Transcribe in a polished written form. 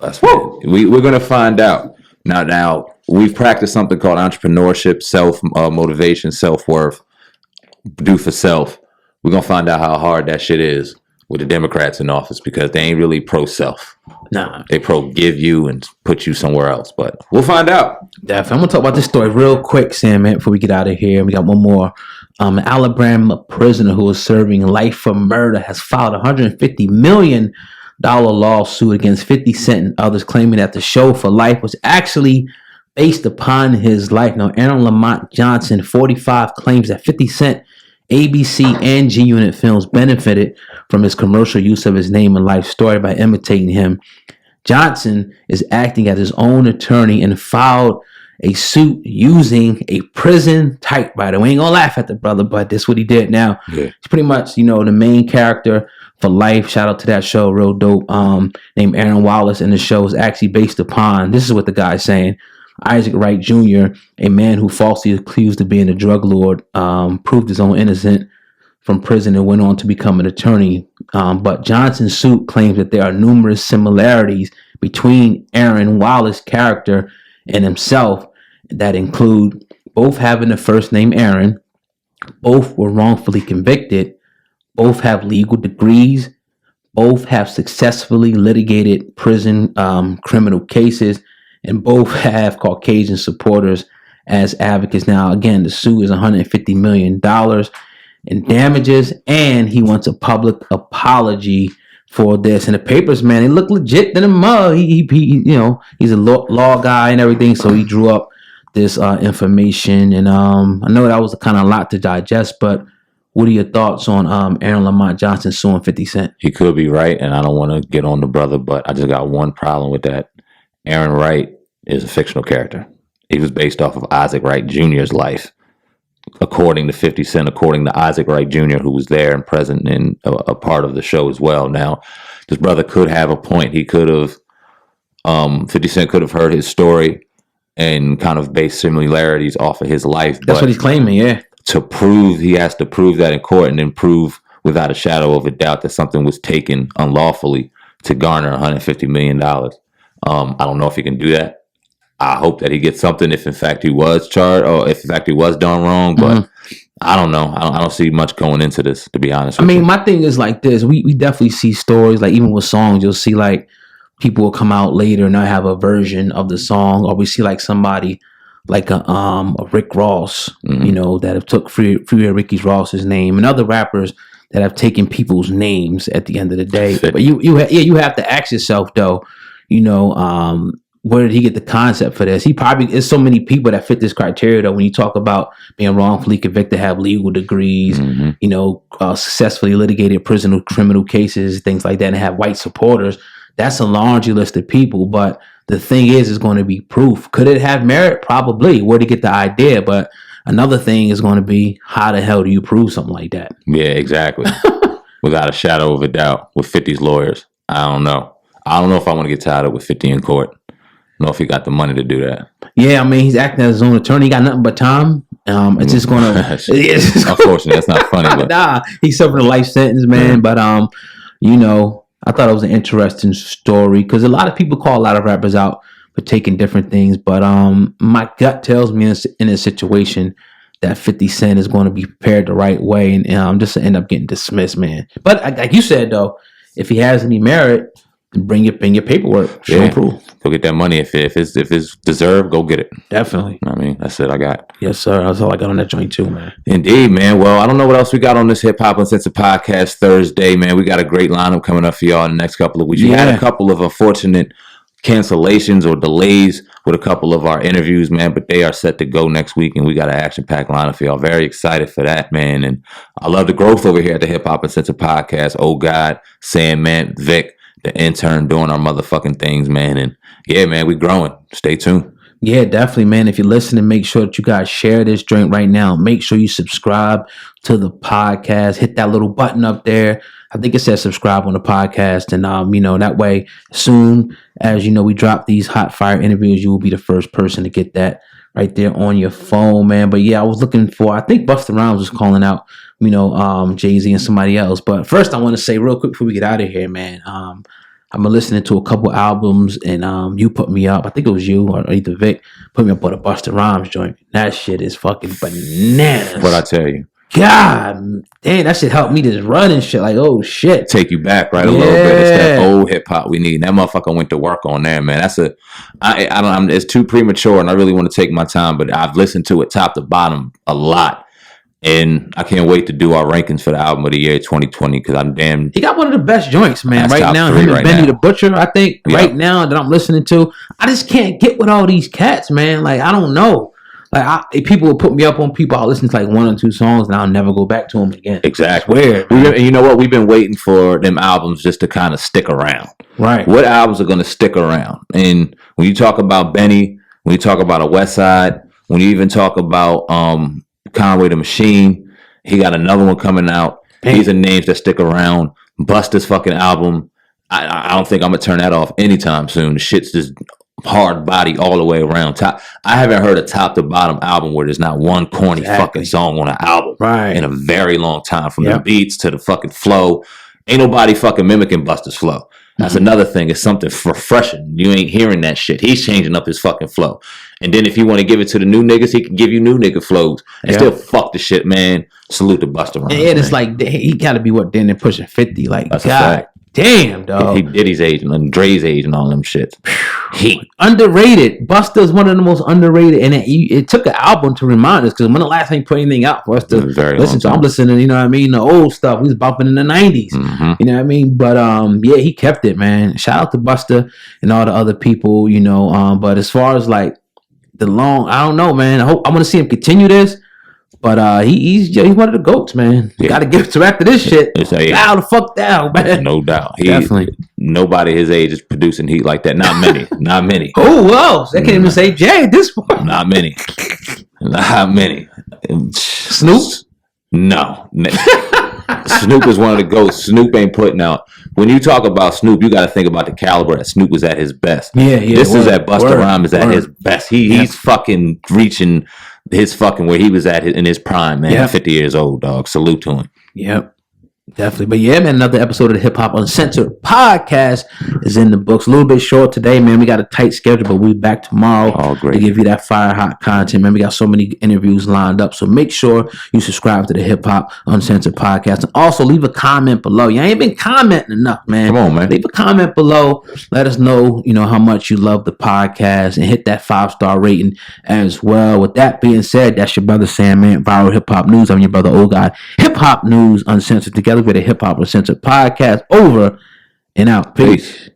We're gonna find out now. We've practiced something called entrepreneurship, self motivation, self worth, do for self. We're gonna find out how hard that shit is with the Democrats in office because they ain't really pro self. Nah, they pro give you and put you somewhere else. But we'll find out. Definitely. I'm gonna talk about this story real quick, Sam, man, before we get out of here. We got one more. An Alabama prisoner who is serving life for murder has filed $150 million lawsuit against 50 Cent and others, claiming that the show for life was actually based upon his life. Now, Aaron Lamont Johnson, 45, claims that 50 Cent, ABC, and G Unit Films benefited from his commercial use of his name and life story by imitating him. Johnson is acting as his own attorney and filed a suit using a prison typewriter. We ain't gonna laugh at the brother, but this is what he did. Now, He's pretty much, the main character for life. Shout out to that show, real dope. Named Aaron Wallace, and the show is actually based upon. This is what the guy's saying. Isaac Wright Jr., a man who falsely accused of being a drug lord, proved his own innocence from prison and went on to become an attorney. But Johnson's suit claims that there are numerous similarities between Aaron Wallace's character and himself that include both having the first name Aaron, both were wrongfully convicted, both have legal degrees, both have successfully litigated prison criminal cases, and both have Caucasian supporters as advocates. Now, again, the suit is $150 million in damages, and he wants a public apology for this. And the papers, man, they look legit than a mug. He he's a law guy and everything, so he drew up this information. And I know that was kind of a lot to digest, but what are your thoughts on Aaron Lamont Johnson suing 50 Cent? He could be right, and I don't want to get on the brother, but I just got one problem with that. Aaron Wright is a fictional character. He was based off of Isaac Wright Jr.'s life. According to 50 Cent, according to Isaac Wright Jr., who was there and present in a part of the show as well. Now, this brother could have a point. He could have, 50 Cent could have heard his story and kind of based similarities off of his life. That's what he's claiming, yeah. To prove, he has to prove that in court and then prove without a shadow of a doubt that something was taken unlawfully to garner $150 million. I don't know if he can do that. I hope that he gets something if in fact he was charged or if in fact he was done wrong, but I don't know. I don't see much going into this, to be honest with you. My thing is like this. We definitely see stories, like even with songs, you'll see like people will come out later and not have a version of the song, or we see like somebody like a Rick Ross, that have took Free Ricky Ross's name, and other rappers that have taken people's names at the end of the day. But you have to ask yourself though, where did he get the concept for this? He probably, there's so many people that fit this criteria though. When you talk about being wrongfully convicted, have legal degrees, successfully litigated prison criminal cases, things like that, and have white supporters. That's a laundry list of people. But the thing is going to be proof. Could it have merit? Probably. Where to get the idea? But another thing is going to be, how the hell do you prove something like that? Yeah, exactly. Without a shadow of a doubt. With 50's lawyers, I don't know. I don't know if I want to get tied up with 50 in court. I don't know if he got the money to do that. Yeah, he's acting as his own attorney. He got nothing but time. It's just going to... Unfortunately, that's not funny. But. Nah, he's serving a life sentence, man. Yeah. But, I thought it was an interesting story because a lot of people call a lot of rappers out for taking different things. But my gut tells me in this situation that 50 Cent is going to be prepared the right way and just end up getting dismissed, man. But like you said, though, if he has any merit... Bring your paperwork. Show proof. Go get that money. If it's deserved, go get it. Definitely. That's it I got. Yes, sir. That's all I got on that joint too, man. Indeed, man. Well, I don't know what else we got on this Hip Hop Uncensored podcast Thursday, man. We got a great lineup coming up for y'all in the next couple of weeks. We had a couple of unfortunate cancellations or delays with a couple of our interviews, man, but they are set to go next week, and we got an action-packed lineup for y'all. Very excited for that, man. And I love the growth over here at the Hip Hop Uncensored podcast. Oh God, Sandman, Vic, the intern, doing our motherfucking things, man. And yeah, man, we growing. Stay tuned. Yeah, definitely, man. If you're listening, make sure that you guys share this joint right now. Make sure you subscribe to the podcast. Hit that little button up there. I think it says subscribe on the podcast. And, that way, as soon as, we drop these hot fire interviews, you will be the first person to get that right there on your phone, man. But yeah, I was looking for, I think Busta Rhymes was calling out, Jay-Z and somebody else. But first, I want to say real quick before we get out of here, man, I've been listening to a couple albums, and you put me up. I think it was you or either Vic put me up on a Busta Rhymes joint. That shit is fucking bananas. What I tell you. God, damn, that shit helped me just run and shit. Like, oh shit, take you back right a little bit. It's that old hip hop we need. That motherfucker went to work on there, man. That's I don't. It's too premature, and I really want to take my time. But I've listened to it top to bottom a lot, and I can't wait to do our rankings for the album of the year 2020 because I'm damn. He got one of the best joints, man. That's right now, him and Benny the Butcher. I think right now that I'm listening to, I just can't get with all these cats, man. Like I don't know. Like people will put me up on people. I'll listen to like 1 or 2 songs and I'll never go back to them again. Exactly. Weird. And you know what? We've been waiting for them albums just to kind of stick around. Right. What albums are going to stick around? And when you talk about Benny, when you talk about a West Side, when you even talk about Conway the Machine, he got another one coming out. Damn. These are names that stick around. Busta's fucking album. I don't think I'm going to turn that off anytime soon. The shit's just hard body all the way around. I haven't heard a top to bottom album where there's not one corny fucking song on an album in a very long time. From the beats to the fucking flow, ain't nobody fucking mimicking Busta's flow. That's another thing. It's something refreshing. You ain't hearing that shit. He's changing up his fucking flow. And then if you want to give it to the new niggas, he can give you new nigga flows and still fuck the shit, man. Salute to Busta Rhymes. And it's like he got to be then they're pushing 50. Like that's God. Damn, dog. He Diddy's age and Dre's age and all them shit. Underrated. Busta's one of the most underrated, and it took an album to remind us because when the last time he put anything out for us to listen to, I'm listening. You know what I mean? The old stuff we was bumping in the '90s. Mm-hmm. You know what I mean? But yeah, he kept it, man. Shout out to Busta and all the other people. You know, but as far as like I don't know, man. I want to see him continue this. But he's one of the GOATs, man. You gotta give it to after this shit. Bow the fuck down, man. No doubt. Definitely. Nobody his age is producing heat like that. Not many. Not many. Oh, whoa. They can't even say Jay at this point. Not many. Not many. Snoop? No. Snoop is one of the GOATs. Snoop ain't putting out. When you talk about Snoop, you got to think about the caliber that Snoop was at his best. Yeah. This is at Busta Rhymes is at his best. He's fucking reaching his fucking where he was at in his prime, man. 50 years old, dog. Salute to him. Yep. Definitely. But yeah, man, another episode of the Hip Hop Uncensored podcast is in the books. A little bit short today, man. We got a tight schedule, but we'll be back tomorrow to give you that fire hot content, man. We got so many interviews lined up. So make sure you subscribe to the Hip Hop Uncensored podcast. And also leave a comment below. You ain't been commenting enough, man. Come on, man. Leave a comment below. Let us know, how much you love the podcast and hit that 5-star rating as well. With that being said, that's your brother Sam, man. Viral Hip Hop News. I'm your brother Old God. Hip Hop News Uncensored together with a Hip Hop Uncensored podcast. Over and out. Peace.